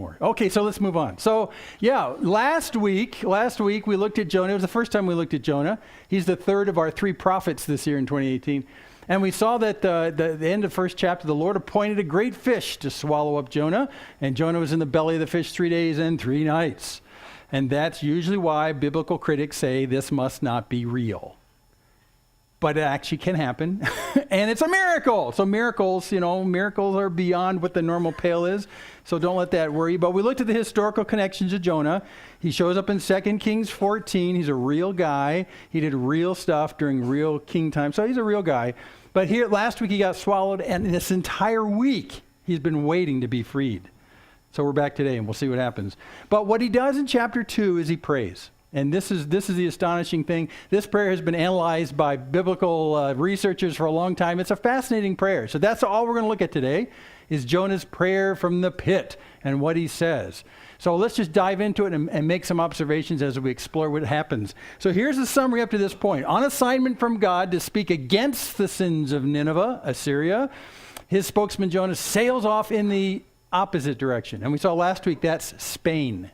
anymore. Okay, so let's move on. So, yeah, last week we looked at Jonah. It was the first time we looked at Jonah. He's the third of our 3 prophets this year in 2018. And we saw that the end of the first chapter, the Lord appointed a great fish to swallow up Jonah. And Jonah was in the belly of the fish 3 days and 3 nights. And that's usually why biblical critics say this must not be real. But it actually can happen. And it's a miracle. So miracles are beyond what the normal pale is. So don't let that worry. But we looked at the historical connections of Jonah. He shows up in 2 Kings 14. He's a real guy. He did real stuff during real king time. So he's a real guy. But here, last week he got swallowed. And this entire week, he's been waiting to be freed. So we're back today and we'll see what happens. But what he does in chapter 2 is he prays. And this is the astonishing thing. This prayer has been analyzed by biblical researchers for a long time. It's a fascinating prayer. So that's all we're going to look at today is Jonah's prayer from the pit and what he says. So let's just dive into it and make some observations as we explore what happens. So here's the summary up to this point. On assignment from God to speak against the sins of Nineveh, Assyria, his spokesman Jonah sails off in the opposite direction. And we saw last week that's Spain.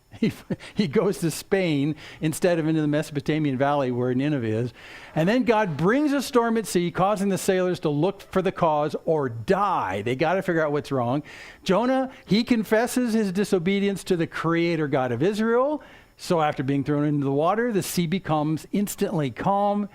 He goes to Spain instead of into the Mesopotamian valley where Nineveh is. And then God brings a storm at sea, causing the sailors to look for the cause or die. They got to figure out what's wrong. Jonah, he confesses his disobedience to the creator God of Israel. So after being thrown into the water, the sea becomes instantly calm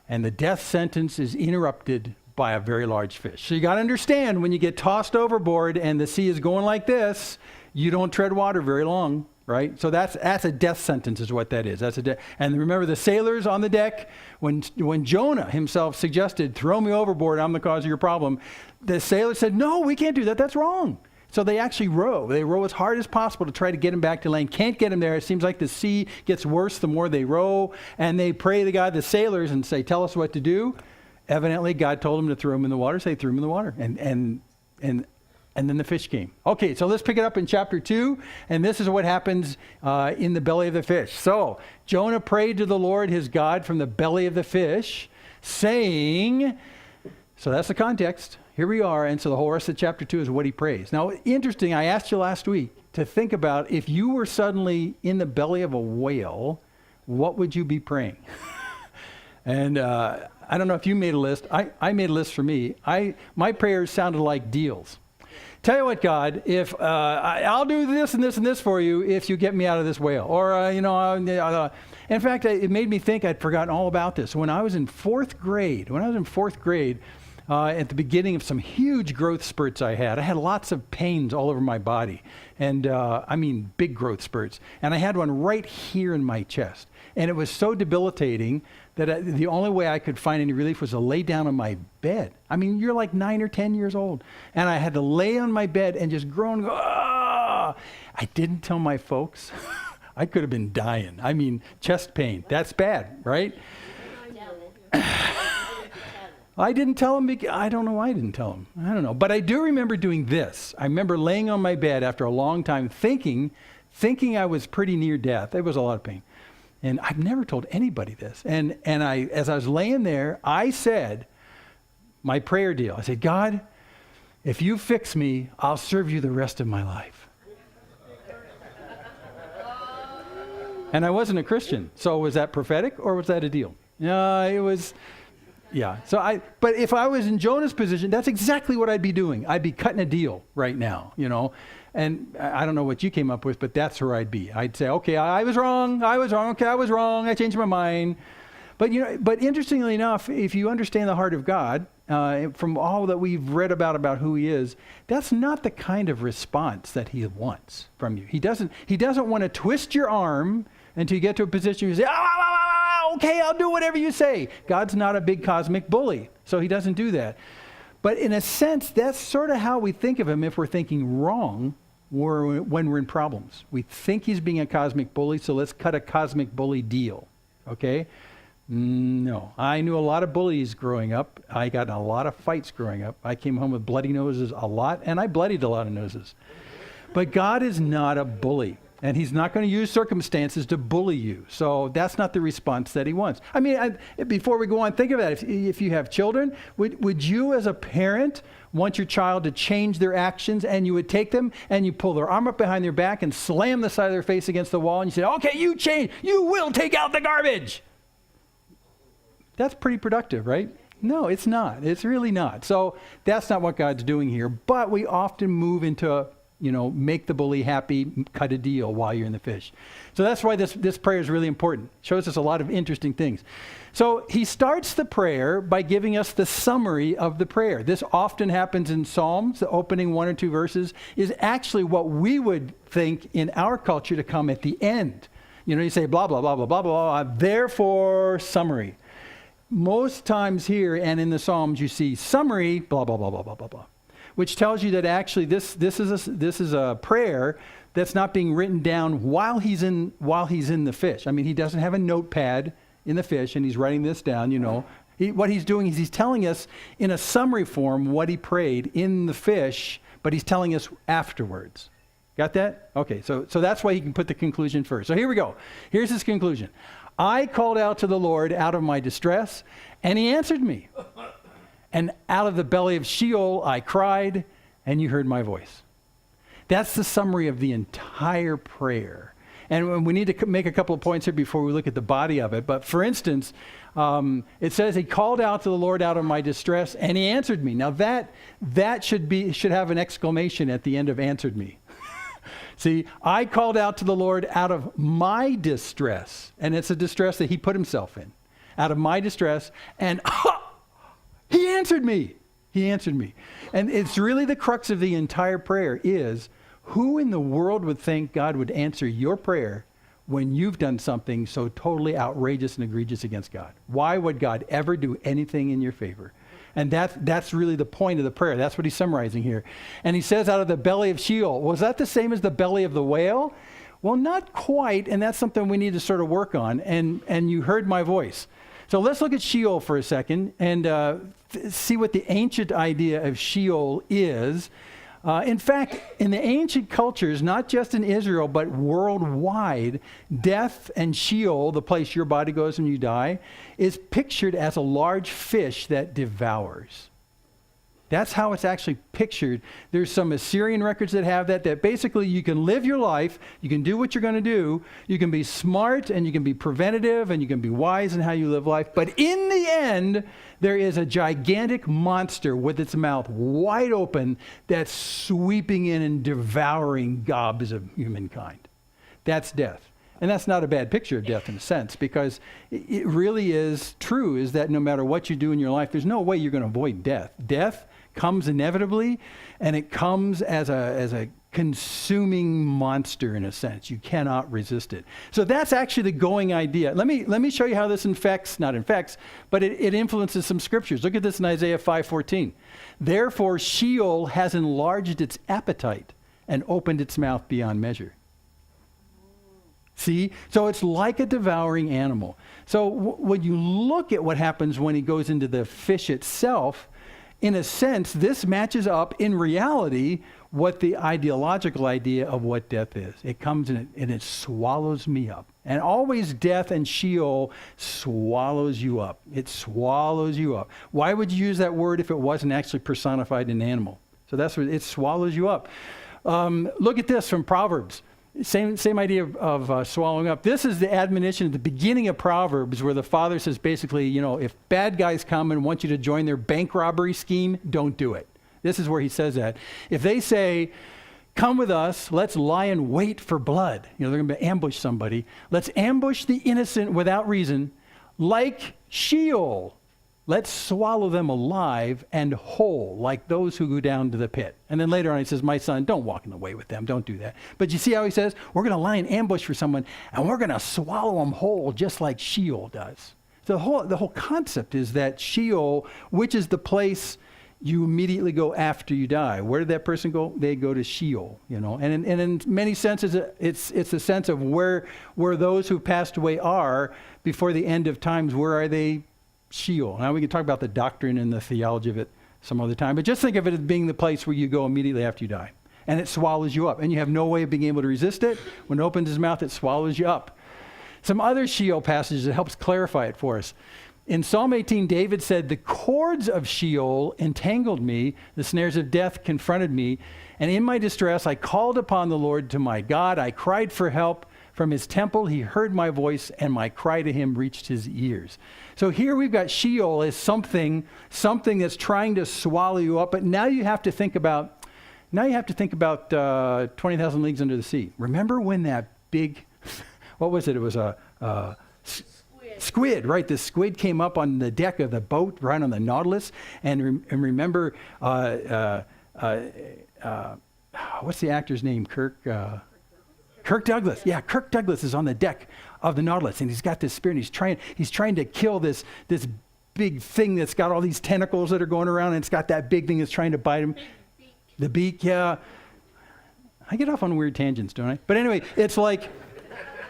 and the death sentence is interrupted by a very large fish. So you got to understand, when you get tossed overboard and the sea is going like this, you don't tread water very long, right? So that's a death sentence is what that is. And remember the sailors on the deck, when Jonah himself suggested, throw me overboard, I'm the cause of your problem, the sailors said, no, we can't do that, that's wrong. So they actually row. They row as hard as possible to try to get him back to land. Can't get him there. It seems like the sea gets worse the more they row. And they pray to God, the sailors, and say, tell us what to do. Evidently, God told him to throw him in the water, so they threw him in the water. And then the fish came. Okay, so let's pick it up in chapter 2. And this is what happens in the belly of the fish. So Jonah prayed to the Lord his God from the belly of the fish, saying, so that's the context. Here we are. And so the whole rest of chapter 2 is what he prays. Now, interesting, I asked you last week to think about if you were suddenly in the belly of a whale, what would you be praying? And I don't know if you made a list. I made a list for me. My prayers sounded like deals. Tell you what, God, if I'll do this and this and this for you if you get me out of this whale. Or, in fact, it made me think I'd forgotten all about this. When I was in fourth grade, at the beginning of some huge growth spurts I had lots of pains all over my body. And I mean, big growth spurts. And I had one right here in my chest. And it was so debilitating that the only way I could find any relief was to lay down on my bed. I mean, you're like 9 or 10 years old. And I had to lay on my bed and just groan. I didn't tell my folks. I could have been dying. I mean, chest pain. That's bad, right? I didn't tell them. I don't know why I didn't tell them. I don't know. But I do remember doing this. I remember laying on my bed after a long time thinking I was pretty near death. It was a lot of pain. And I've never told anybody this. And as I was laying there, I said my prayer deal. I said, God, if you fix me, I'll serve you the rest of my life. And I wasn't a Christian. So was that prophetic or was that a deal? No, it was, yeah. But if I was in Jonah's position, that's exactly what I'd be doing. I'd be cutting a deal right now, And I don't know what you came up with, but that's where I'd be. I'd say, okay, I was wrong. Okay, I was wrong. I changed my mind. But interestingly enough, if you understand the heart of God, from all that we've read about who he is, that's not the kind of response that he wants from you. He doesn't want to twist your arm until you get to a position where you say, okay, I'll do whatever you say. God's not a big cosmic bully, so he doesn't do that. But in a sense, that's sort of how we think of him if we're thinking wrong when we're in problems. We think he's being a cosmic bully, so let's cut a cosmic bully deal, okay? No. I knew a lot of bullies growing up. I got in a lot of fights growing up. I came home with bloody noses a lot, and I bloodied a lot of noses. But God is not a bully. And he's not going to use circumstances to bully you. So that's not the response that he wants. I mean, before we go on, think of that. If you have children, would you as a parent want your child to change their actions, and you would take them and you pull their arm up behind their back and slam the side of their face against the wall and you say, okay, you change. You will take out the garbage. That's pretty productive, right? No, it's not. It's really not. So that's not what God's doing here. But we often move into make the bully happy, cut a deal while you're in the fish. So that's why this prayer is really important. It shows us a lot of interesting things. So he starts the prayer by giving us the summary of the prayer. This often happens in Psalms. The opening 1 or 2 verses is actually what we would think in our culture to come at the end. You say blah, blah, blah, blah, blah, blah, therefore summary. Most times here and in the Psalms you see summary, blah, blah, blah, blah, blah, blah, blah. Which tells you that actually this is a prayer that's not being written down while he's in the fish. I mean, he doesn't have a notepad in the fish and he's writing this down. What he's doing is he's telling us in a summary form what he prayed in the fish, but he's telling us afterwards. Got that? Okay, so that's why he can put the conclusion first. So here we go. Here's his conclusion. I called out to the Lord out of my distress, and he answered me. And out of the belly of Sheol I cried, and you heard my voice. That's the summary of the entire prayer. And we need to make a couple of points here before we look at the body of it. But for instance, it says he called out to the Lord out of my distress, and he answered me. Now that should have an exclamation at the end of answered me. See, I called out to the Lord out of my distress. And it's a distress that he put himself in. Out of my distress, and he answered me. He answered me. And it's really the crux of the entire prayer is, who in the world would think God would answer your prayer when you've done something so totally outrageous and egregious against God? Why would God ever do anything in your favor? And that's really the point of the prayer. That's what he's summarizing here. And he says out of the belly of Sheol. Was that the same as the belly of the whale? Well, not quite. And that's something we need to sort of work on. And you heard my voice. So let's look at Sheol for a second and see what the ancient idea of Sheol is. In fact, in the ancient cultures, not just in Israel, but worldwide, death and Sheol, the place your body goes when you die, is pictured as a large fish that devours. That's how it's actually pictured. There's some Assyrian records that have that basically you can live your life, you can do what you're going to do, you can be smart and you can be preventative and you can be wise in how you live life. But in the end, there is a gigantic monster with its mouth wide open that's sweeping in and devouring gobs of humankind. That's death. And that's not a bad picture of death in a sense, because it really is true, is that no matter what you do in your life, there's no way you're going to avoid death. Death comes inevitably, and it comes as a consuming monster in a sense. You cannot resist it. So that's actually the going idea. Let me show you how this not infects, but it influences some scriptures. Look at this in Isaiah 5:14. Therefore Sheol has enlarged its appetite and opened its mouth beyond measure. See? So it's like a devouring animal. So when you look at what happens when he goes into the fish itself, in a sense, this matches up in reality what the ideological idea of what death is. It comes in and it swallows me up. And always death and Sheol swallows you up. It swallows you up. Why would you use that word if it wasn't actually personified in an animal? So that's what it swallows you up. Look at this from Proverbs. Same idea of swallowing up. This is the admonition at the beginning of Proverbs where the father says basically, if bad guys come and want you to join their bank robbery scheme, don't do it. This is where he says that. If they say, come with us, let's lie in wait for blood. They're going to ambush somebody. Let's ambush the innocent without reason, like Sheol. Let's swallow them alive and whole, like those who go down to the pit. And then later on he says, my son, don't walk in the way with them. Don't do that. But you see how he says, we're going to lie in ambush for someone, and we're going to swallow them whole, just like Sheol does. So the whole concept is that Sheol, which is the place you immediately go after you die. Where did that person go? They go to Sheol, And in many senses, it's a sense of where those who passed away are before the end of times. Where are they? Sheol. Now we can talk about the doctrine and the theology of it some other time, but just think of it as being the place where you go immediately after you die. and it swallows you up. And you have no way of being able to resist it. When it opens its mouth, it swallows you up. Some other Sheol passages that helps clarify it for us. In Psalm 18, David said, the cords of Sheol entangled me, the snares of death confronted me, and in my distress I called upon the Lord to my God. I cried for help. From his temple he heard my voice, and my cry to him reached his ears. So here we've got Sheol as something that's trying to swallow you up. But now you have to think about 20,000 Leagues Under the Sea. Remember when that big, what was it? It was a squid, right? The squid came up on the deck of the boat, right on the Nautilus. And remember, what's the actor's name? Kirk Douglas. Yeah, Kirk Douglas is on the deck of the Nautilus, and he's got this spear, and he's trying to kill this big thing that's got all these tentacles that are going around, and it's got that big thing that's trying to bite him. The beak, yeah. I get off on weird tangents, don't I? But anyway, it's like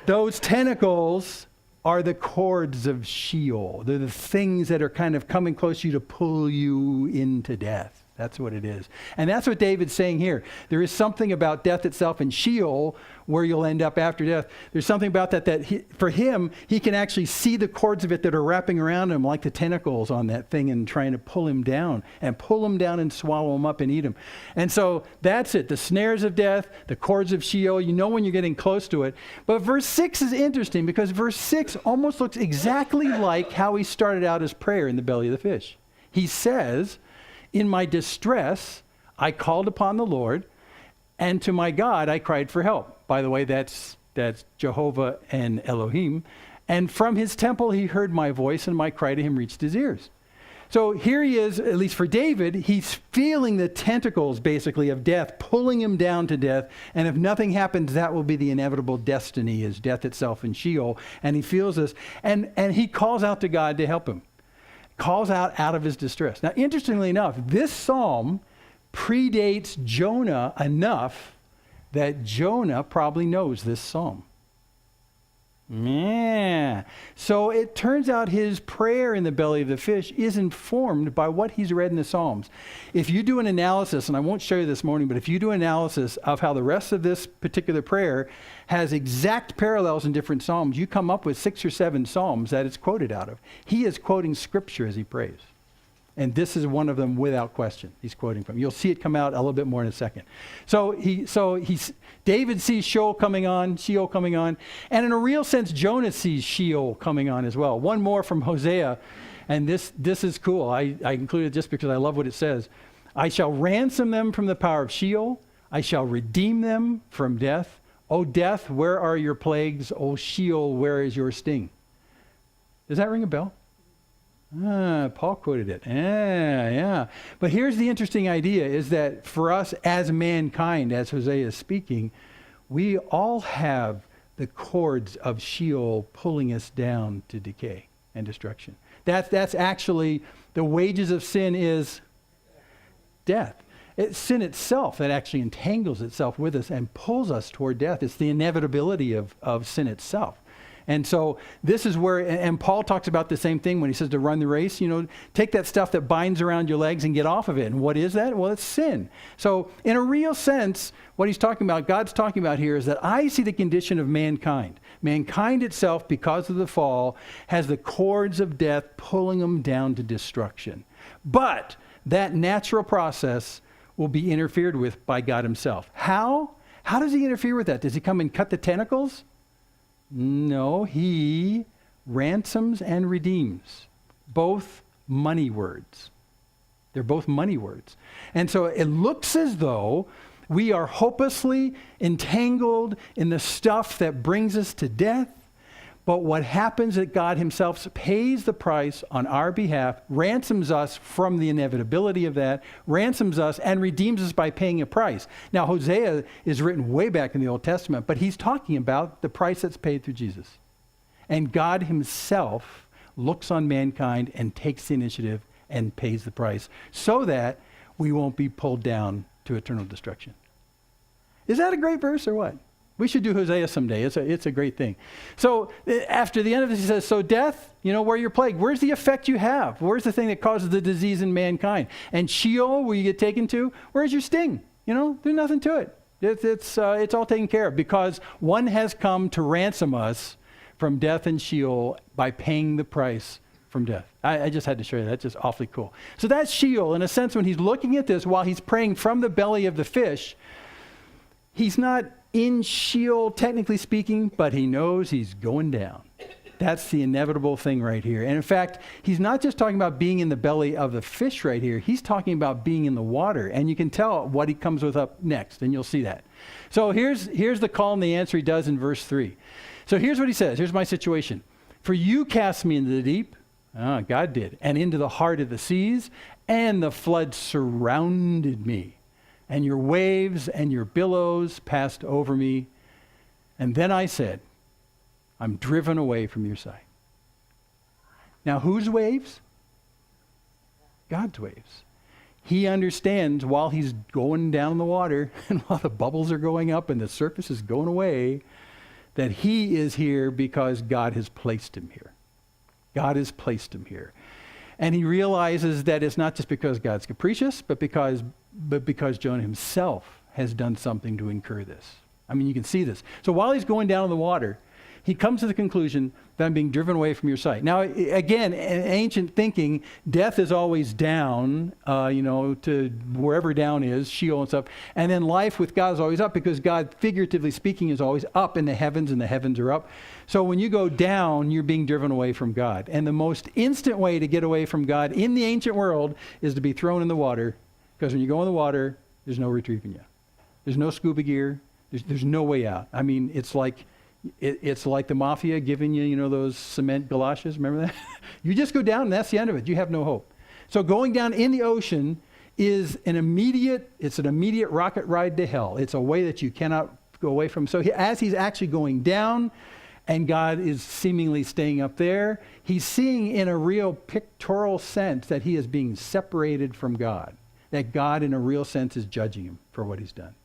those tentacles are the cords of Sheol. They're the things that are kind of coming close to you to pull you into death. That's what it is. And that's what David's saying here. There is something about death itself and Sheol where you'll end up after death. There's something about that for him, he can actually see the cords of it that are wrapping around him like the tentacles on that thing and trying to pull him down and swallow him up and eat him. And so that's it. The snares of death, the cords of Sheol, you know when you're getting close to it. But verse 6 is interesting because verse 6 almost looks exactly like how he started out his prayer in the belly of the fish. He says, in my distress, I called upon the Lord, and to my God I cried for help. By the way, that's Jehovah and Elohim. And from his temple he heard my voice, and my cry to him reached his ears. So here he is, at least for David, he's feeling the tentacles, basically, of death, pulling him down to death. And if nothing happens, that will be the inevitable destiny, is death itself in Sheol. And he feels this. And he calls out to God to help him. Calls out of his distress. Now, interestingly enough, this psalm predates Jonah enough that Jonah probably knows this psalm. Yeah. So it turns out his prayer in the belly of the fish is informed by what he's read in the Psalms. If you do an analysis, and I won't show you this morning, but if you do an analysis of how the rest of this particular prayer has exact parallels in different Psalms, you come up with 6 or 7 Psalms that it's quoted out of. He is quoting Scripture as he prays. And this is one of them without question. He's quoting from. You'll see it come out a little bit more in a second. So David sees Sheol coming on, and in a real sense, Jonah sees Sheol coming on as well. One more from Hosea, and this is cool. I included it just because I love what it says. I shall ransom them from the power of Sheol. I shall redeem them from death. O death, where are your plagues? O Sheol, where is your sting? Does that ring a bell? Paul quoted it. Yeah. But here's the interesting idea, is that for us as mankind, as Hosea is speaking, we all have the cords of Sheol pulling us down to decay and destruction. That's actually, the wages of sin is death. It's sin itself that actually entangles itself with us and pulls us toward death. It's the inevitability of sin itself. And so this is where, and Paul talks about the same thing when he says to run the race, take that stuff that binds around your legs and get off of it. And what is that? Well, it's sin. So in a real sense, what he's talking about, God's talking about here, is that I see the condition of mankind. Mankind itself, because of the fall, has the cords of death pulling them down to destruction. But that natural process will be interfered with by God himself. How? How does he interfere with that? Does he come and cut the tentacles? No, he ransoms and redeems. Both money words. They're both money words. And so it looks as though we are hopelessly entangled in the stuff that brings us to death. But what happens is that God himself pays the price on our behalf, ransoms us from the inevitability of that, ransoms us and redeems us by paying a price. Now, Hosea is written way back in the Old Testament, but he's talking about the price that's paid through Jesus. And God himself looks on mankind and takes the initiative and pays the price so that we won't be pulled down to eternal destruction. Is that a great verse or what? We should do Hosea someday. It's a great thing. So after the end of this, he says, so death, where you're plagued, where's the effect you have? Where's the thing that causes the disease in mankind? And Sheol, where you get taken to, where's your sting? There's nothing to it. It's all taken care of because one has come to ransom us from death and Sheol by paying the price from death. I just had to show you that. That's just awfully cool. So that's Sheol. In a sense, when he's looking at this while he's praying from the belly of the fish, he's not in Sheol, technically speaking, but he knows he's going down. That's the inevitable thing right here. And in fact, he's not just talking about being in the belly of the fish right here. He's talking about being in the water. And you can tell what he comes with up next, and you'll see that. So here's the call and the answer he does in verse 3. So here's what he says. Here's my situation. For you cast me into the deep. God did. And into the heart of the seas, and the flood surrounded me. And your waves and your billows passed over me. And then I said, I'm driven away from your sight. Now, whose waves? God's waves. He understands while he's going down the water and while the bubbles are going up and the surface is going away, that he is here because God has placed him here. God has placed him here. And he realizes that it's not just because God's capricious, but because Jonah himself has done something to incur this. I mean, you can see this. So while he's going down in the water, he comes to the conclusion that I'm being driven away from your sight. Now, again, in ancient thinking, death is always down, to wherever down is, Sheol and stuff. And then life with God is always up because God, figuratively speaking, is always up in the heavens and the heavens are up. So when you go down, you're being driven away from God. And the most instant way to get away from God in the ancient world is to be thrown in the water, because when you go in the water, there's no retrieving you. There's no scuba gear. There's no way out. I mean, it's like the mafia giving you, those cement galoshes. Remember that? You just go down and that's the end of it. You have no hope. So going down in the ocean is an immediate rocket ride to hell. It's a way that you cannot go away from. So as he's actually going down and God is seemingly staying up there, he's seeing in a real pictorial sense that he is being separated from God, that God in a real sense is judging him for what he's done.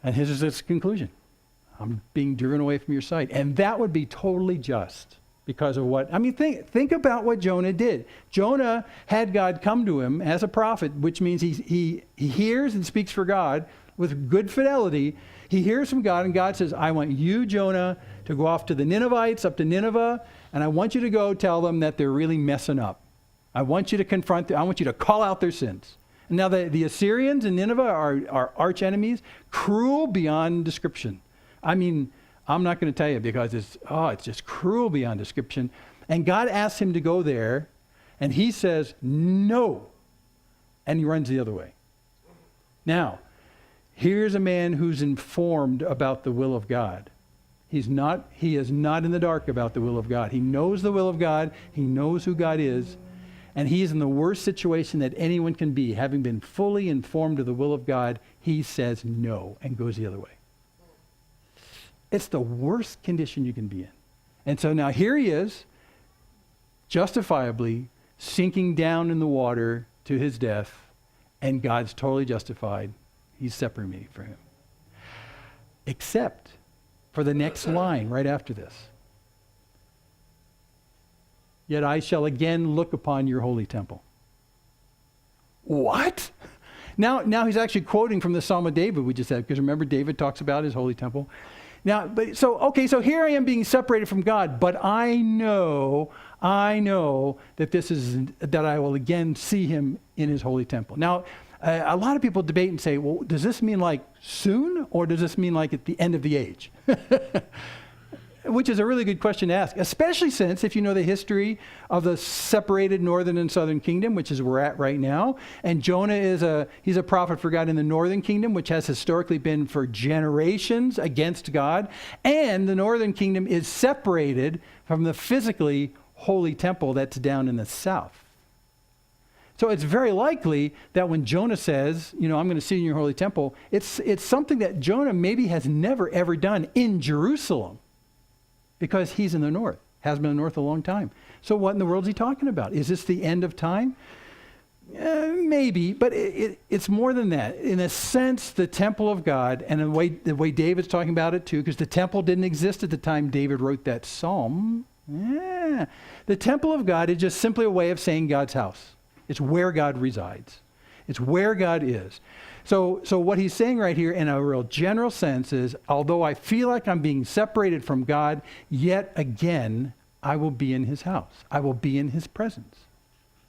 And his is his conclusion. I'm being driven away from your sight. And that would be totally just because of what, think about what Jonah did. Jonah had God come to him as a prophet, which means he hears and speaks for God with good fidelity. He hears from God, and God says, I want you, Jonah, to go off to the Ninevites, up to Nineveh, and I want you to go tell them that they're really messing up. I want you to confront them. I want you to call out their sins. Now, the Assyrians in Nineveh are arch enemies, cruel beyond description. I mean, I'm not going to tell you because it's just cruel beyond description. And God asks him to go there, and he says, no. And he runs the other way. Now, here's a man who's informed about the will of God. He is not in the dark about the will of God. He knows the will of God. He knows who God is. And he is in the worst situation that anyone can be. Having been fully informed of the will of God, he says no and goes the other way. It's the worst condition you can be in. And so now here he is, justifiably sinking down in the water to his death, and God's totally justified. He's separating me from him. Except for the next line right after this. Yet I shall again look upon your holy temple. What? Now he's actually quoting from the Psalm of David we just said, because remember David talks about his holy temple. Now, so here I am being separated from God, but I know that I will again see him in his holy temple. Now, a lot of people debate and say, well, does this mean like soon, or does this mean like at the end of the age? Which is a really good question to ask, especially since if you know the history of the separated northern and southern kingdom, which is where we're at right now, and Jonah he's a prophet for God in the northern kingdom, which has historically been for generations against God, and the northern kingdom is separated from the physically holy temple that's down in the south. So it's very likely that when Jonah says, I'm going to see you in your holy temple, it's something that Jonah maybe has never ever done in Jerusalem. Because he's in the north, has been in the north a long time. So what in the world is he talking about? Is this the end of time? Maybe, but it's more than that. In a sense, the temple of God, and the way David's talking about it too, because the temple didn't exist at the time David wrote that psalm. The temple of God is just simply a way of saying God's house. It's where God resides. It's where God is. So what he's saying right here in a real general sense is, although I feel like I'm being separated from God, yet again, I will be in his house. I will be in his presence.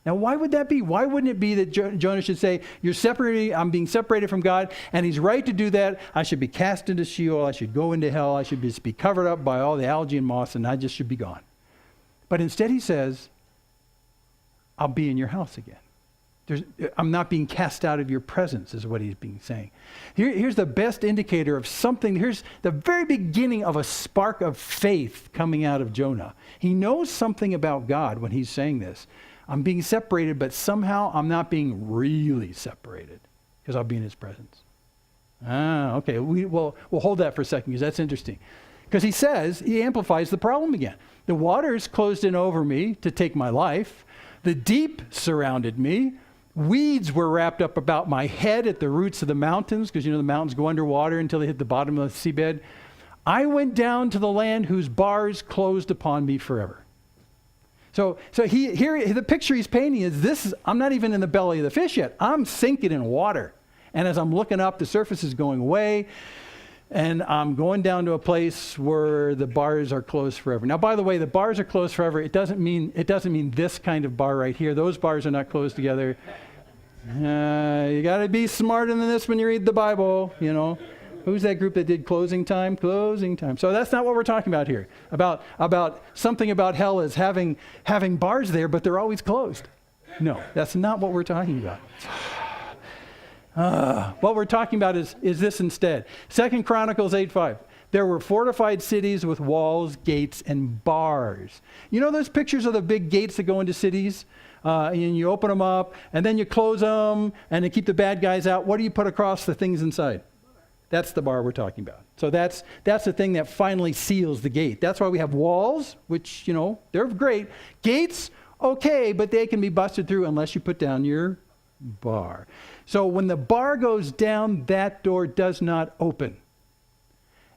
Now, why would that be? Why wouldn't it be that Jonah should say, you're separating, I'm being separated from God, and he's right to do that. I should be cast into Sheol. I should go into hell. I should just be covered up by all the algae and moss, and I just should be gone. But instead he says, I'll be in your house again. I'm not being cast out of your presence, is what he's being saying. Here's the best indicator of something. Here's the very beginning of a spark of faith coming out of Jonah. He knows something about God when he's saying this. I'm being separated, but somehow I'm not being really separated because I'll be in his presence. Okay. We'll hold that for a second because that's interesting. Because he amplifies the problem again. The waters closed in over me to take my life. The deep surrounded me. Weeds were wrapped up about my head at the roots of the mountains, because the mountains go underwater until they hit the bottom of the seabed. I went down to the land whose bars closed upon me forever. So here the picture he's painting is this: I'm not even in the belly of the fish yet. I'm sinking in water. And as I'm looking up, the surface is going away, and I'm going down to a place where the bars are closed forever. Now, by the way, the bars are closed forever. It doesn't mean this kind of bar right here. Those bars are not closed together. You got to be smarter than this when you read the Bible, Who's that group that did closing time? Closing time. So that's not what we're talking about here. About something about hell is having bars there, but they're always closed. No, that's not what we're talking about. What we're talking about is this instead. 2 Chronicles 8:5. There were fortified cities with walls, gates, and bars. You know those pictures of the big gates that go into cities? And you open them up, and then you close them, and to keep the bad guys out. What do you put across the things inside? That's the bar we're talking about. So that's the thing that finally seals the gate. That's why we have walls, which, they're great. Gates, okay, but they can be busted through unless you put down your bar. So when the bar goes down, that door does not open.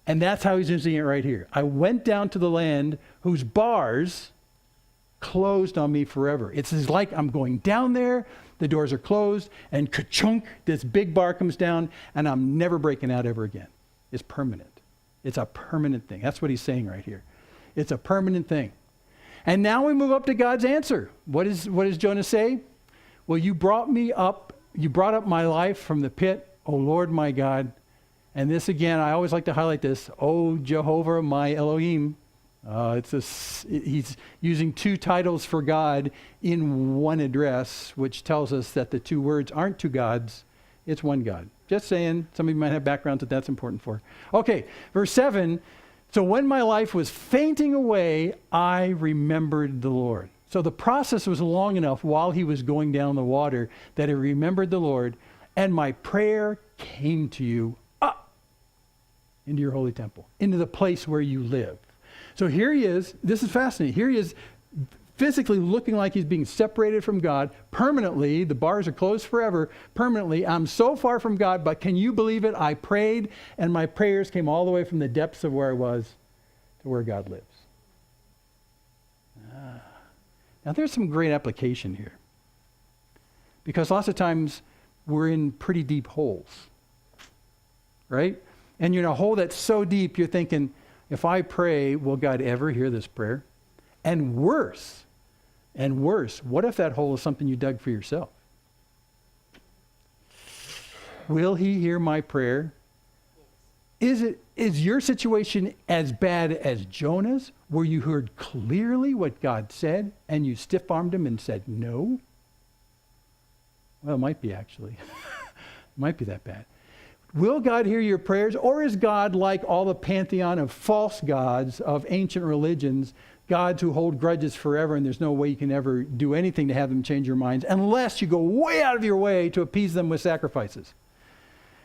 And that's how he's using it right here. I went down to the land whose bars closed on me forever. It's like I'm going down there, the doors are closed, and ka-chunk, this big bar comes down, and I'm never breaking out ever again. It's permanent. It's a permanent thing. That's what he's saying right here. It's a permanent thing. And now we move up to God's answer. What does Jonah say? Well, you brought up my life from the pit, O Lord my God. And this again, I always like to highlight this. O Jehovah my Elohim. He's using two titles for God in one address, which tells us that the two words aren't two gods, it's one God. Just saying, some of you might have backgrounds that that's important for. Okay, verse 7, so when my life was fainting away, I remembered the Lord. So the process was long enough while he was going down the water that he remembered the Lord, and my prayer came to you up into your holy temple, into the place where you live. So here he is. This is fascinating. Here he is physically looking like he's being separated from God permanently. The bars are closed forever, permanently. I'm so far from God, but can you believe it? I prayed, and my prayers came all the way from the depths of where I was to where God lives. Now there's some great application here. Because lots of times we're in pretty deep holes. Right? And you're in a hole that's so deep, you're thinking, if I pray, will God ever hear this prayer? And worse, what if that hole is something you dug for yourself? Will he hear my prayer? Is your situation as bad as Jonah's, where you heard clearly what God said and you stiff-armed him and said no? Well, it might be actually. It might be that bad. Will God hear your prayers, or is God like all the pantheon of false gods of ancient religions, gods who hold grudges forever, and there's no way you can ever do anything to have them change your minds unless you go way out of your way to appease them with sacrifices?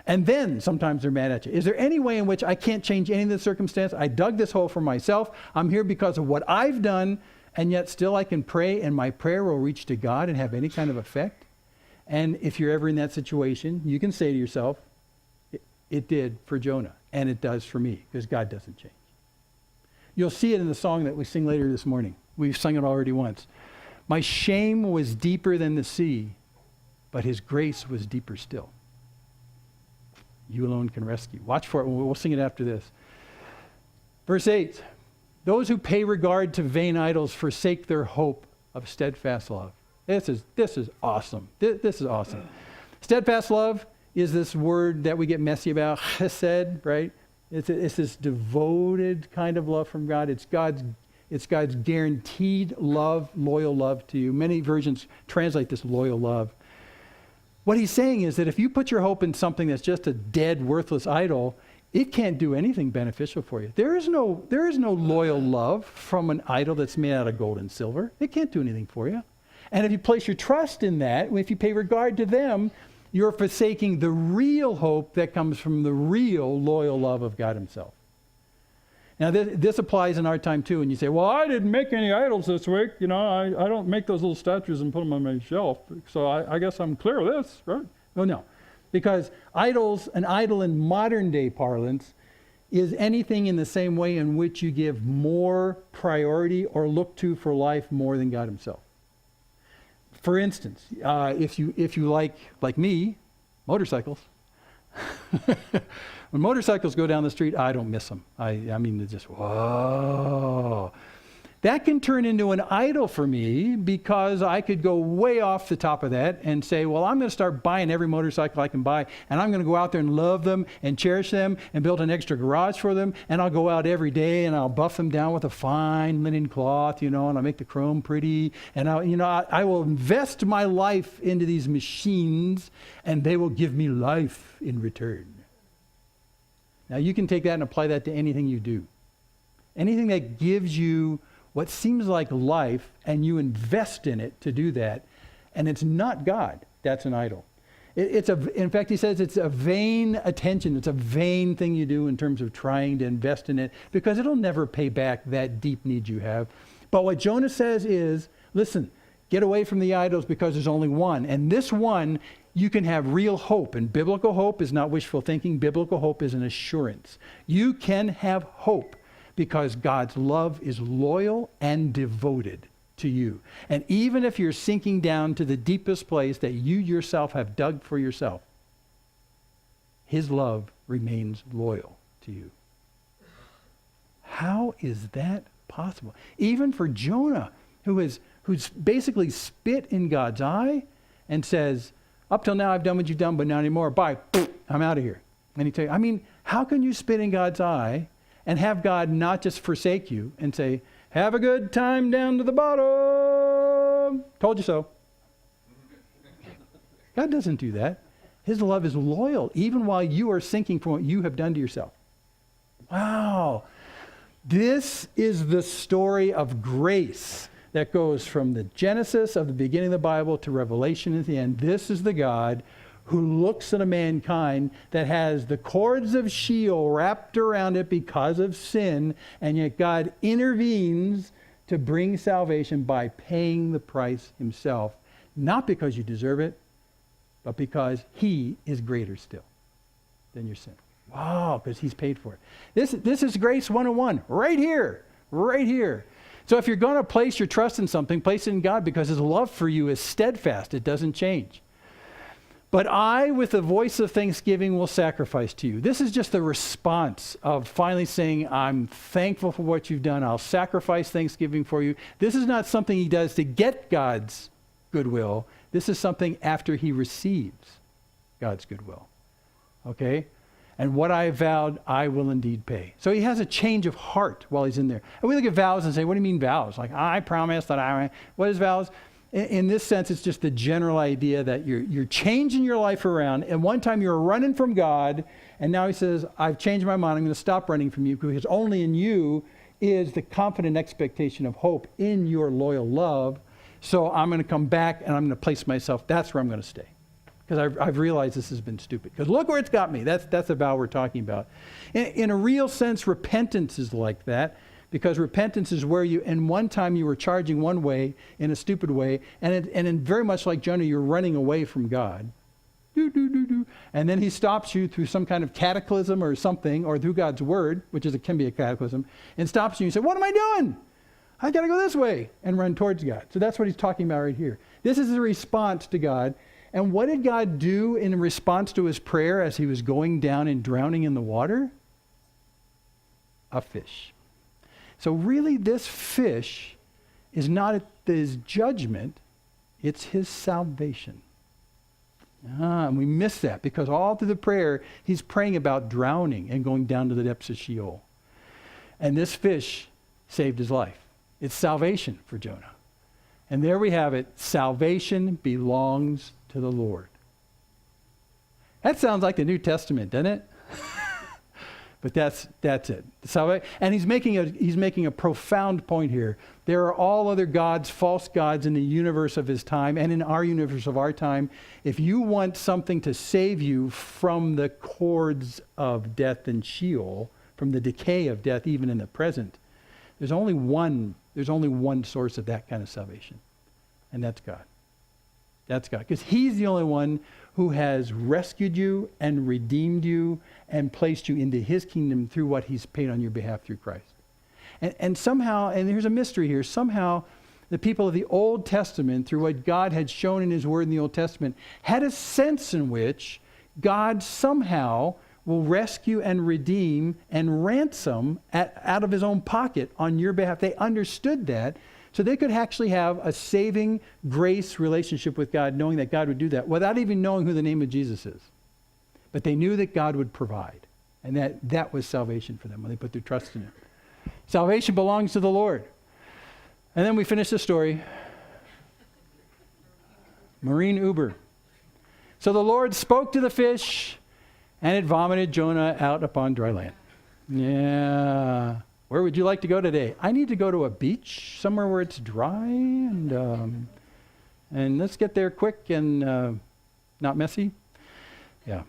And then sometimes they're mad at you. Is there any way in which I can't change any of the circumstance? I dug this hole for myself. I'm here because of what I've done, and yet still I can pray, and my prayer will reach to God and have any kind of effect? And if you're ever in that situation, you can say to yourself, it did for Jonah, and it does for me, because God doesn't change. You'll see it in the song that we sing later this morning. We've sung it already once. My shame was deeper than the sea, but his grace was deeper still. You alone can rescue. Watch for it. We'll sing it after this. Verse 8, those who pay regard to vain idols forsake their hope of steadfast love. This is awesome. This is awesome. Steadfast love is this word that we get messy about, chesed, right? It's this devoted kind of love from God. It's God's guaranteed love, loyal love to you. Many versions translate this loyal love. What he's saying is that if you put your hope in something that's just a dead, worthless idol, it can't do anything beneficial for you. There is no loyal love from an idol that's made out of gold and silver. It can't do anything for you. And if you place your trust in that, if you pay regard to them, you're forsaking the real hope that comes from the real loyal love of God himself. Now, this applies in our time too. And you say, well, I didn't make any idols this week. You know, I don't make those little statues and put them on my shelf. So I guess I'm clear of this, right? No. Because an idol in modern day parlance is anything in the same way in which you give more priority or look to for life more than God himself. For instance, if you like me, motorcycles. When motorcycles go down the street, I don't miss them. I mean, they're just, whoa. That can turn into an idol for me because I could go way off the top of that and say, well, I'm going to start buying every motorcycle I can buy, and I'm going to go out there and love them and cherish them and build an extra garage for them, and I'll go out every day and I'll buff them down with a fine linen cloth, and I'll make the chrome pretty, and I will invest my life into these machines, and they will give me life in return. Now, you can take that and apply that to anything you do. Anything that gives you what seems like life, and you invest in it to do that, and it's not God, that's an idol. In fact, he says it's a vain attention. It's a vain thing you do in terms of trying to invest in it, because it'll never pay back that deep need you have. But what Jonah says is, listen, get away from the idols because there's only one. And this one, you can have real hope. And biblical hope is not wishful thinking. Biblical hope is an assurance. You can have hope because God's love is loyal and devoted to you. And even if you're sinking down to the deepest place that you yourself have dug for yourself, his love remains loyal to you. How is that possible? Even for Jonah, who's basically spit in God's eye and says, up till now I've done what you've done, but not anymore. Bye. I'm out of here. And he tell you, how can you spit in God's eye and have God not just forsake you and say, have a good time down to the bottom. Told you so. God doesn't do that. His love is loyal, even while you are sinking from what you have done to yourself. Wow. This is the story of grace that goes from the Genesis of the beginning of the Bible to Revelation at the end. This is the God who looks at a mankind that has the cords of Sheol wrapped around it because of sin, and yet God intervenes to bring salvation by paying the price himself, not because you deserve it, but because he is greater still than your sin. Wow, because he's paid for it. This is Grace 101, right here. So if you're going to place your trust in something, place it in God, because his love for you is steadfast. It doesn't change. But I, with the voice of thanksgiving, will sacrifice to you. This is just the response of finally saying, I'm thankful for what you've done. I'll sacrifice thanksgiving for you. This is not something he does to get God's goodwill. This is something after he receives God's goodwill. Okay? And what I have vowed, I will indeed pay. So he has a change of heart while he's in there. And we look at vows and say, what do you mean vows? Like, I promise that what is vows? In this sense, it's just the general idea that you're changing your life around. And one time you were running from God, and now he says, I've changed my mind. I'm going to stop running from you, because only in you is the confident expectation of hope in your loyal love. So I'm going to come back and I'm going to place myself. That's where I'm going to stay, because I've realized this has been stupid. Because look where it's got me. That's the vow we're talking about. In a real sense, repentance is like that. Because repentance is where in one time you were charging one way in a stupid way, and in very much like Jonah, you're running away from God. And then he stops you through some kind of cataclysm or something, or through God's word, which can be a cataclysm, and stops you and you say, what am I doing? I got to go this way, and run towards God. So that's what he's talking about right here. This is the response to God. And what did God do in response to his prayer as he was going down and drowning in the water? A fish. So really this fish is not his judgment, it's his salvation. And we miss that because all through the prayer, he's praying about drowning and going down to the depths of Sheol. And this fish saved his life. It's salvation for Jonah. And there we have it. Salvation belongs to the Lord. That sounds like the New Testament, doesn't it? But that's it. And he's making a profound point here. There are all other gods, false gods in the universe of his time and in our universe of our time. If you want something to save you from the cords of death and Sheol, from the decay of death even in the present, there's only one source of that kind of salvation. And that's God. That's God. Because he's the only one who has rescued you and redeemed you and placed you into his kingdom through what he's paid on your behalf through Christ. And somehow, and here's a mystery here, somehow the people of the Old Testament, through what God had shown in his word in the Old Testament, had a sense in which God somehow will rescue and redeem and ransom out of his own pocket on your behalf. They understood that. So they could actually have a saving grace relationship with God, knowing that God would do that without even knowing who the name of Jesus is. But they knew that God would provide. And that was salvation for them when they put their trust in him. Salvation belongs to the Lord. And then we finish the story. Marine Uber. So the Lord spoke to the fish, and it vomited Jonah out upon dry land. Yeah. Where would you like to go today? I need to go to a beach, somewhere where it's dry, and let's get there quick and not messy. Yeah.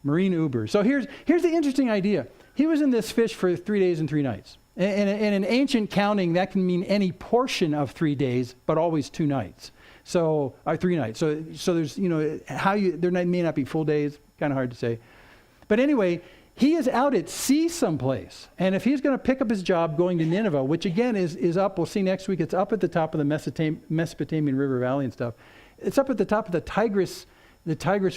Marine Uber. So here's the interesting idea. He was in this fish for 3 days and 3 nights. And in ancient counting, that can mean any portion of 3 days, but always 2 nights. So, 3 nights. So there's, there may not be full days, kind of hard to say. But anyway, he is out at sea someplace. And if he's going to pick up his job going to Nineveh, which again is up, we'll see next week, it's up at the top of the Mesopotamian River Valley and stuff. It's up at the top of the Tigris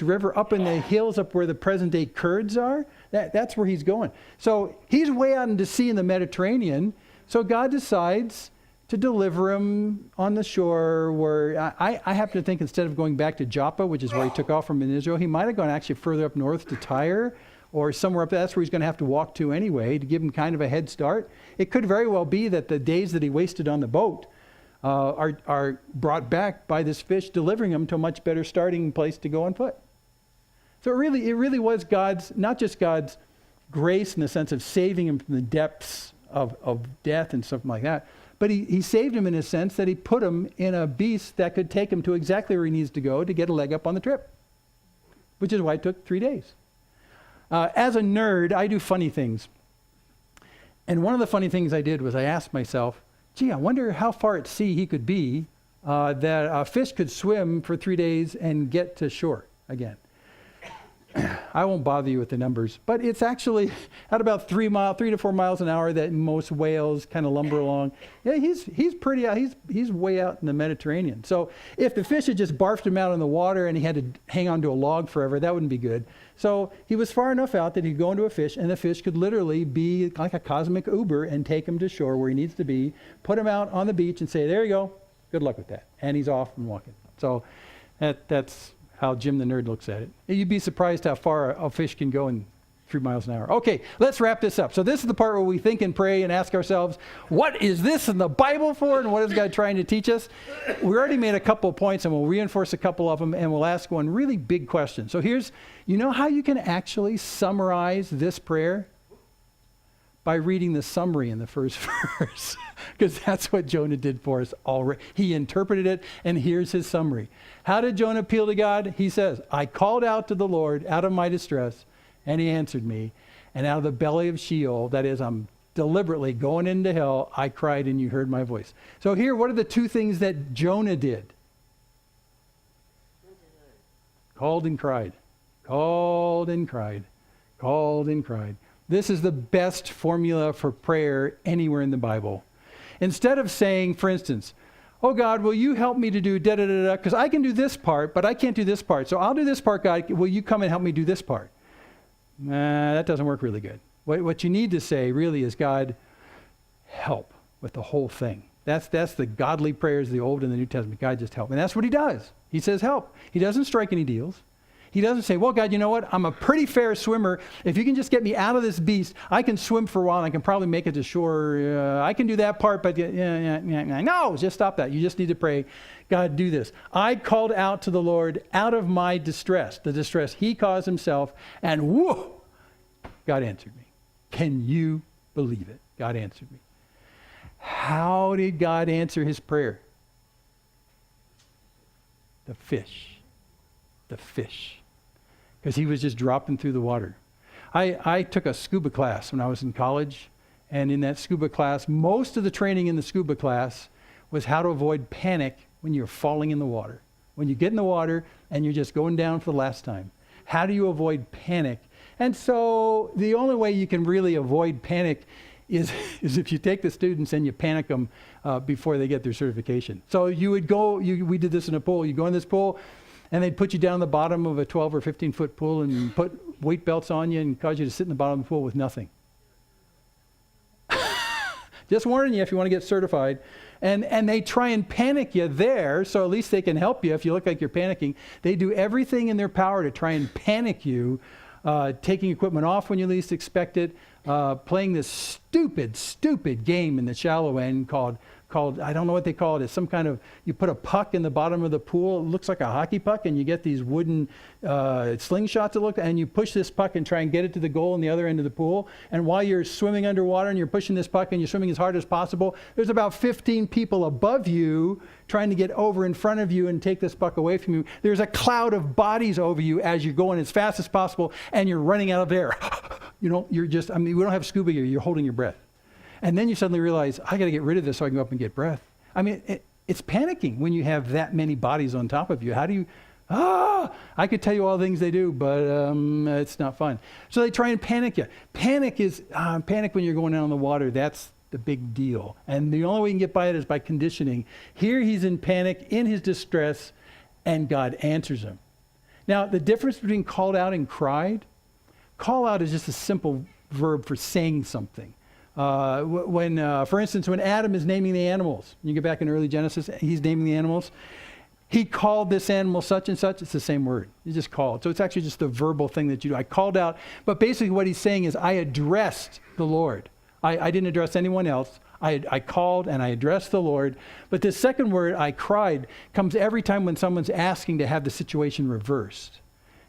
River, up in the hills up where the present day Kurds are. That's where he's going. So he's way out into sea in the Mediterranean. So God decides to deliver him on the shore where I happen to think instead of going back to Joppa, which is where he took off from in Israel, he might have gone actually further up north to Tyre or somewhere up there. That's where he's going to have to walk to anyway to give him kind of a head start. It could very well be that the days that he wasted on the boat are brought back by this fish, delivering him to a much better starting place to go on foot. So it really was not just God's grace in the sense of saving him from the depths of death and something like that, but he saved him in a sense that he put him in a beast that could take him to exactly where he needs to go to get a leg up on the trip, which is why it took 3 days. As a nerd, I do funny things. And one of the funny things I did was I asked myself, gee, I wonder how far at sea he could be that a fish could swim for 3 days and get to shore again. I won't bother you with the numbers, but it's actually at about 3 to 4 miles an hour that most whales kind of lumber along. Yeah, he's pretty out. He's way out in the Mediterranean. So if the fish had just barfed him out in the water and he had to hang onto a log forever, that wouldn't be good. So he was far enough out that he'd go into a fish, and the fish could literally be like a cosmic Uber and take him to shore where he needs to be, put him out on the beach and say, there you go, good luck with that. And he's off and walking. So that's how Jim the Nerd looks at it. You'd be surprised how far a fish can go in 3 miles an hour. Okay, let's wrap this up. So this is the part where we think and pray and ask ourselves, what is this in the Bible for, and what is God trying to teach us? We already made a couple of points, and we'll reinforce a couple of them, and we'll ask one really big question. So you know how you can actually summarize this prayer? By reading the summary in the first verse, because that's what Jonah did for us already. He interpreted it, and here's his summary. How did Jonah appeal to God? He says, I called out to the Lord out of my distress, and he answered me. And out of the belly of Sheol, that is, I'm deliberately going into hell, I cried, and you heard my voice. So here, what are the 2 things that Jonah did? Called and cried. Called and cried. Called and cried. This is the best formula for prayer anywhere in the Bible. Instead of saying, for instance, oh God, will you help me to do da-da-da-da, because I can do this part, but I can't do this part. So I'll do this part, God. Will you come and help me do this part? That doesn't work really good. What you need to say really is, God, help with the whole thing. That's the godly prayers of the Old and the New Testament. God, just help. And that's what he does. He says help. He doesn't strike any deals. He doesn't say, well, God, you know what? I'm a pretty fair swimmer. If you can just get me out of this beast, I can swim for a while and I can probably make it to shore. I can do that part, but no, just stop that. You just need to pray, God, do this. I called out to the Lord out of my distress, the distress he caused himself, and whoa, God answered me. Can you believe it? God answered me. How did God answer his prayer? The fish. The fish. Because he was just dropping through the water. I took a scuba class when I was in college. And in that scuba class, most of the training in the scuba class was how to avoid panic when you're falling in the water. When you get in the water and you're just going down for the last time. How do you avoid panic? And so the only way you can really avoid panic is if you take the students and you panic them before they get their certification. So you would go, we did this in a pool, you go in this pool and they'd put you down the bottom of a 12 or 15 foot pool and put weight belts on you and cause you to sit in the bottom of the pool with nothing. Just warning you if you want to get certified. And they try and panic you there, so at least they can help you if you look like you're panicking. They do everything in their power to try and panic you, taking equipment off when you least expect it, playing this stupid game in the shallow end called, I don't know what they call it. It's some kind of, you put a puck in the bottom of the pool. It looks like a hockey puck, and you get these wooden slingshots and you push this puck and try and get it to the goal on the other end of the pool. And while you're swimming underwater and you're pushing this puck and you're swimming as hard as possible, there's about 15 people above you trying to get over in front of you and take this puck away from you. There's a cloud of bodies over you as you're going as fast as possible, and you're running out of air. We don't have scuba gear. You're holding your breath. And then you suddenly realize, I got to get rid of this so I can go up and get breath. I mean, it's panicking when you have that many bodies on top of you. How do you, I could tell you all the things they do, but it's not fun. So they try and panic you. Panic when you're going down in the water. That's the big deal. And the only way you can get by it is by conditioning. Here he's in panic, in his distress, and God answers him. Now, the difference between called out and cried, call out is just a simple verb for saying something. For instance, when Adam is naming the animals, you get back in early Genesis, he's naming the animals. He called this animal such and such. It's the same word. You just called. So it's actually just a verbal thing that you do. I called out. But basically what he's saying is I addressed the Lord. I didn't address anyone else. I called and I addressed the Lord. But this second word, I cried, comes every time when someone's asking to have the situation reversed.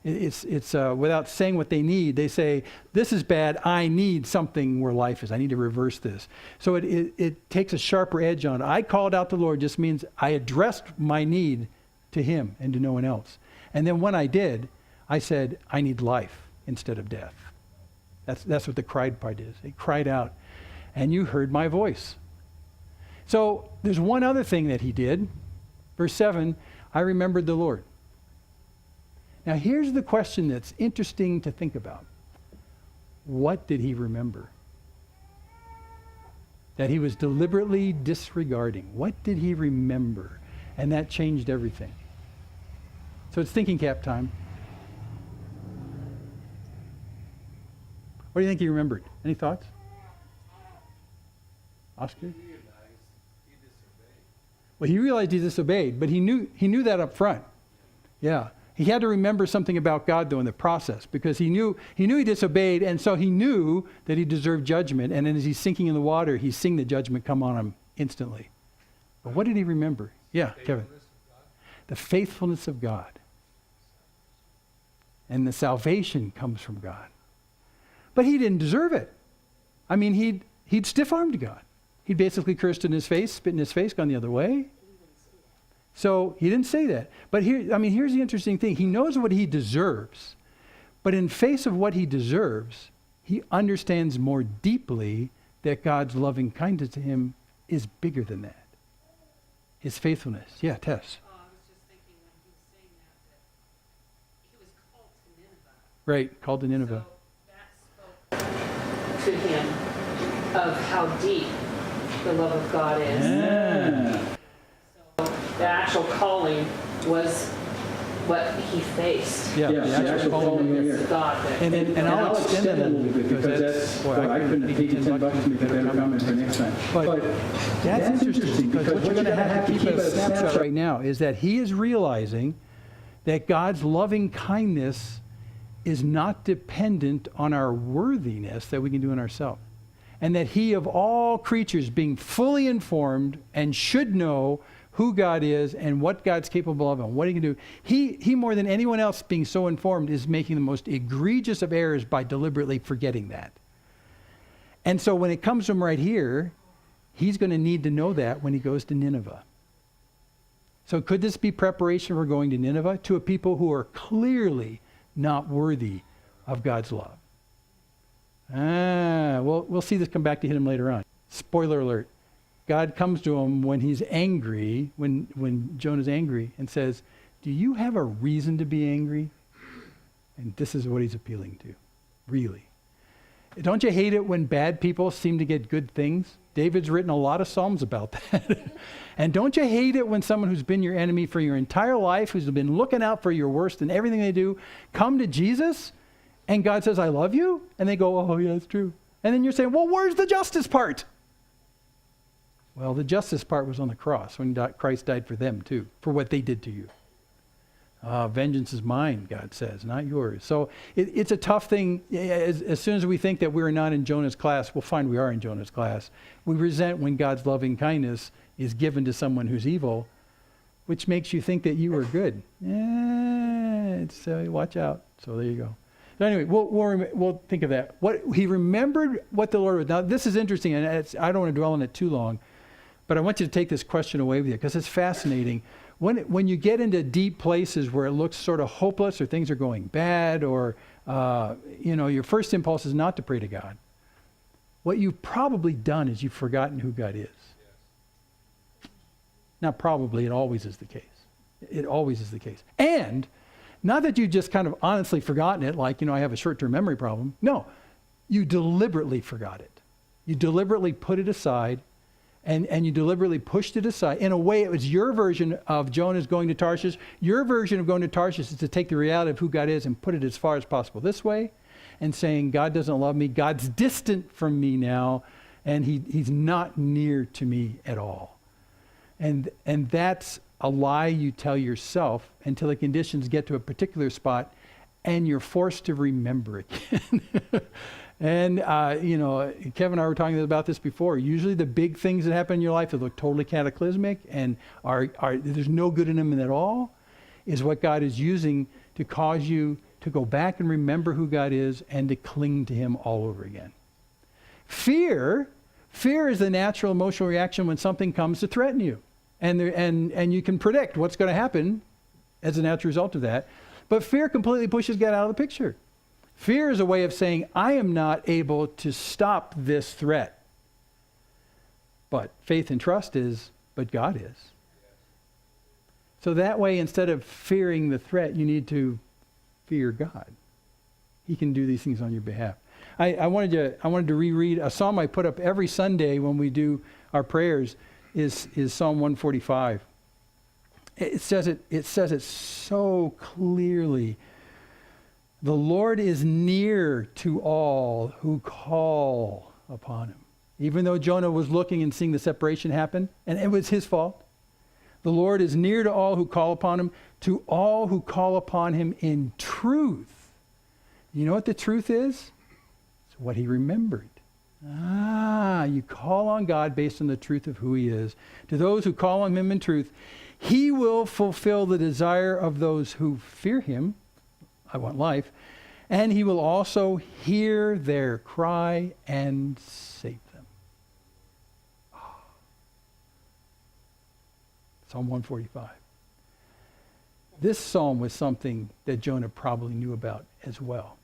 It's without saying what they need. They say, this is bad. I need something where life is. I need to reverse this. So it takes a sharper edge on it. I called out to the Lord just means I addressed my need to him and to no one else. And then when I did, I said, I need life instead of death. That's what the cried part is. It cried out, and you heard my voice. So there's one other thing that he did. Verse 7, I remembered the Lord. Now, here's the question that's interesting to think about. What did he remember? That he was deliberately disregarding. What did he remember? And that changed everything. So it's thinking cap time. What do you think he remembered? Any thoughts? Oscar? Well, he realized he disobeyed, but he knew that up front. Yeah. He had to remember something about God, though, in the process, because he knew he disobeyed, and so he knew that he deserved judgment. And then as he's sinking in the water, he's seeing the judgment come on him instantly. But what did he remember? Yeah, Kevin. The faithfulness of God. And the salvation comes from God. But he didn't deserve it. I mean, he'd stiff-armed God. He'd basically cursed in his face, spit in his face, gone the other way. So he didn't say that. But here's the interesting thing. He knows what he deserves. But in face of what he deserves, he understands more deeply that God's loving kindness to him is bigger than that. His faithfulness. Yeah, Tess. I was just thinking when he was saying that he was called to Nineveh. Right, called to Nineveh. So that spoke to him of how deep the love of God is. Yeah. So The actual calling was what he faced. Yeah, the actual calling It's here. God that. And I'll extend that a little bit because that's, well, I couldn't have paid you $10 to make a better comment for next time. But that's interesting because what you're going to have to keep as a snapshot right now is that he is realizing that God's loving kindness is not dependent on our worthiness that we can do in ourselves. And that he, of all creatures, being fully informed and should know who God is and what God's capable of and what he can do, he more than anyone else being so informed is making the most egregious of errors by deliberately forgetting that. And so when it comes to him right here, he's going to need to know that when he goes to Nineveh. So could this be preparation for going to Nineveh, to a people who are clearly not worthy of God's love? We'll see this come back to hit him later on. Spoiler alert. God comes to him when he's angry, when Jonah's angry, and says, do you have a reason to be angry? And this is what he's appealing to, really. Don't you hate it when bad people seem to get good things? David's written a lot of Psalms about that. And don't you hate it when someone who's been your enemy for your entire life, who's been looking out for your worst in everything they do, come to Jesus, and God says, I love you? And they go, oh, yeah, it's true. And then you're saying, well, where's the justice part? Well, the justice part was on the cross when Christ died for them too, for what they did to you. Vengeance is mine, God says, not yours. So it's a tough thing. As soon as we think that we're not in Jonah's class, we'll find we are in Jonah's class. We resent when God's loving kindness is given to someone who's evil, which makes you think that you are good. Watch out. So there you go. So anyway, we'll think of that. What he remembered what the Lord was. Now this is interesting, and I don't want to dwell on it too long, but I want you to take this question away with you because it's fascinating. When you get into deep places where it looks sort of hopeless or things are going bad or, your first impulse is not to pray to God. What you've probably done is you've forgotten who God is. Not probably, it always is the case. It always is the case. And not that you just kind of honestly forgotten it, like, I have a short-term memory problem. No, you deliberately forgot it. You deliberately put it aside. And you deliberately pushed it aside. In a way, it was your version of Jonah's going to Tarshish. Your version of going to Tarshish is to take the reality of who God is and put it as far as possible this way and saying, God doesn't love me. God's distant from me now, and he's not near to me at all. And that's a lie you tell yourself until the conditions get to a particular spot and you're forced to remember it again. And, Kevin and I were talking about this before. Usually the big things that happen in your life that look totally cataclysmic and are there's no good in them at all is what God is using to cause you to go back and remember who God is and to cling to him all over again. Fear is the natural emotional reaction when something comes to threaten you. And you can predict what's going to happen as a natural result of that. But fear completely pushes God out of the picture. Fear is a way of saying, I am not able to stop this threat. But faith and trust is, but God is. So that way, instead of fearing the threat, you need to fear God. He can do these things on your behalf. I wanted to reread a psalm I put up every Sunday when we do our prayers is Psalm 145. It says it so clearly. The Lord is near to all who call upon him. Even though Jonah was looking and seeing the separation happen, and it was his fault, the Lord is near to all who call upon him, to all who call upon him in truth. You know what the truth is? It's what he remembered. You call on God based on the truth of who he is. To those who call on him in truth, he will fulfill the desire of those who fear him. I want life. And he will also hear their cry and save them. Psalm 145. This psalm was something that Jonah probably knew about as well.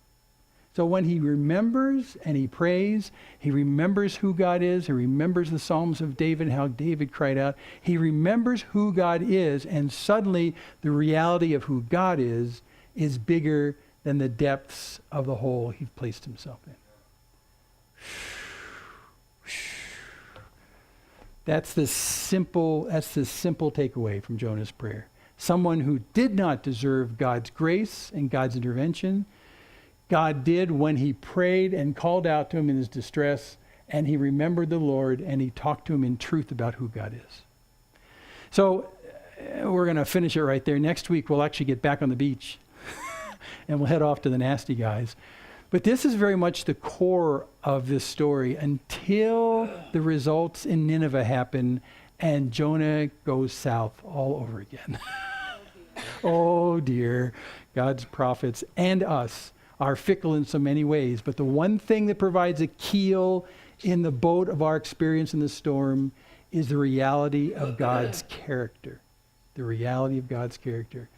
So when he remembers and he prays, he remembers who God is, he remembers the Psalms of David, how David cried out. He remembers who God is, and suddenly the reality of who God is bigger than the depths of the hole he placed himself in. That's the simple takeaway from Jonah's prayer. Someone who did not deserve God's grace and God's intervention, God did when he prayed and called out to him in his distress, and he remembered the Lord, and he talked to him in truth about who God is. So we're going to finish it right there. Next week, we'll actually get back on the beach, and we'll head off to the nasty guys. But this is very much the core of this story until the results in Nineveh happen and Jonah goes south all over again. Oh dear. God's prophets and us are fickle in so many ways. But the one thing that provides a keel in the boat of our experience in the storm is the reality of God's character. The reality of God's character.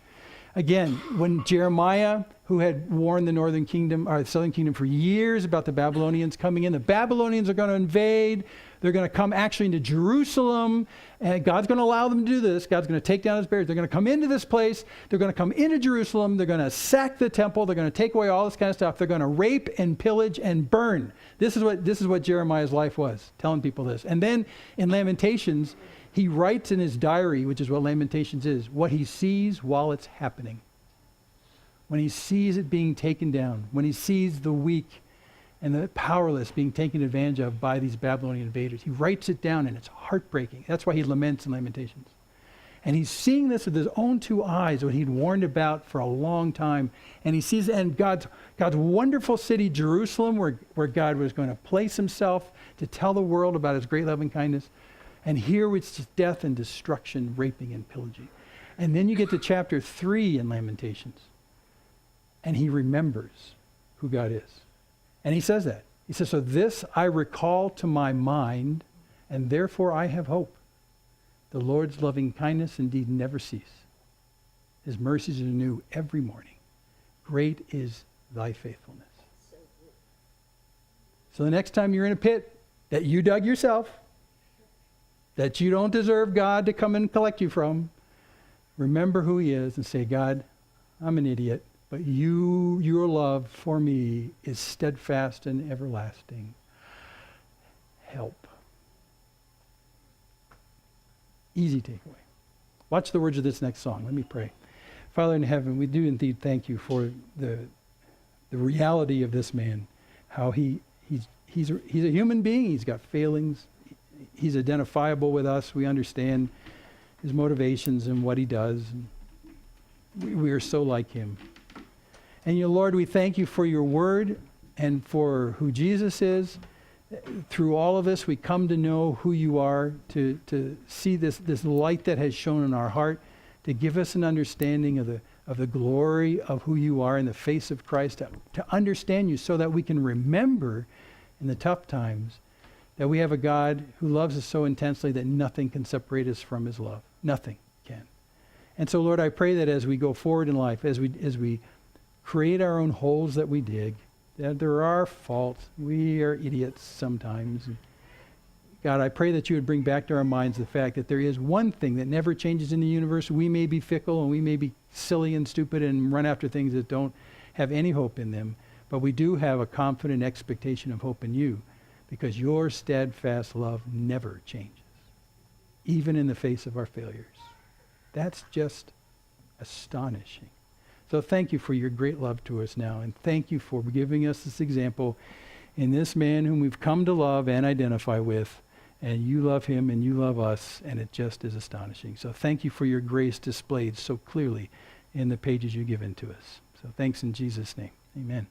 Again, when Jeremiah, who had warned the northern kingdom, or the southern kingdom for years about the Babylonians coming in, the Babylonians are going to invade. They're going to come actually into Jerusalem, and God's going to allow them to do this. God's going to take down his barriers. They're going to come into this place. They're going to come into Jerusalem. They're going to sack the temple. They're going to take away all this kind of stuff. They're going to rape and pillage and burn. This is what Jeremiah's life was, telling people this. And then in Lamentations, he writes in his diary, which is what Lamentations is, what he sees while it's happening. When he sees it being taken down, when he sees the weak and the powerless being taken advantage of by these Babylonian invaders, he writes it down, and it's heartbreaking. That's why he laments in Lamentations. And he's seeing this with his own two eyes, what he'd warned about for a long time. And he sees, and God's wonderful city, Jerusalem, where God was going to place himself to tell the world about his great love and kindness. And here it's just death and destruction, raping and pillaging. And then you get to chapter 3 in Lamentations. And he remembers who God is. And he says that. He says, so this I recall to my mind, and therefore I have hope. The Lord's loving kindness indeed never cease. His mercies are new every morning. Great is thy faithfulness. So the next time you're in a pit that you dug yourself, that you don't deserve God to come and collect you from, remember who he is and say, God, I'm an idiot, but your love for me is steadfast and everlasting. Help. Easy takeaway. Watch the words of this next song. Let me pray. Father in heaven, we do indeed thank you for the reality of this man, how he's a human being. He's got failings. He's identifiable with us. We understand his motivations and what he does. We are so like him. And Lord, we thank you for your word and for who Jesus is. Through all of this, we come to know who you are, to see this light that has shone in our heart, to give us an understanding of the glory of who you are in the face of Christ, to understand you so that we can remember in the tough times that we have a God who loves us so intensely that nothing can separate us from his love. Nothing can. And so, Lord, I pray that as we go forward in life, as we create our own holes that we dig, that there are faults. We are idiots sometimes. God, I pray that you would bring back to our minds the fact that there is one thing that never changes in the universe. We may be fickle and we may be silly and stupid and run after things that don't have any hope in them, but we do have a confident expectation of hope in you, because your steadfast love never changes, even in the face of our failures. That's just astonishing. So thank you for your great love to us now, and thank you for giving us this example in this man whom we've come to love and identify with, and you love him and you love us, and it just is astonishing. So thank you for your grace displayed so clearly in the pages you've given to us. So thanks in Jesus' name. Amen.